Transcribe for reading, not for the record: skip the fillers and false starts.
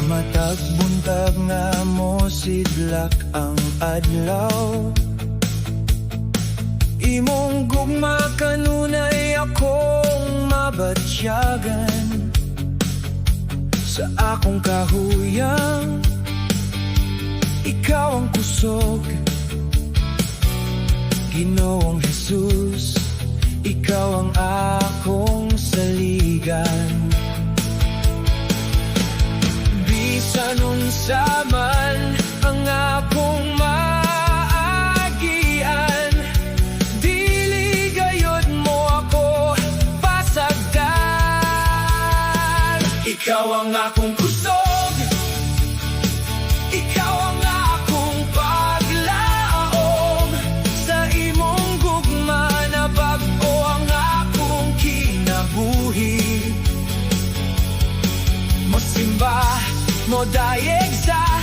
Matag buntag nga mo sidlak ang adlaw, imong gugma kanunay akong mabatyagan. Sa akong kahuyang ikaw ang kusog, Ginoong Jesus, ikaw ang akong saligan. Bisan unsa man ang akong maagian, dili gayud mo ako pasagdan. Ikaw ang akong kusog, ikaw ang akong paglaom. Sa imong gugma na bag-o ang akong kinabuhi. Mosimba mo dayeg sa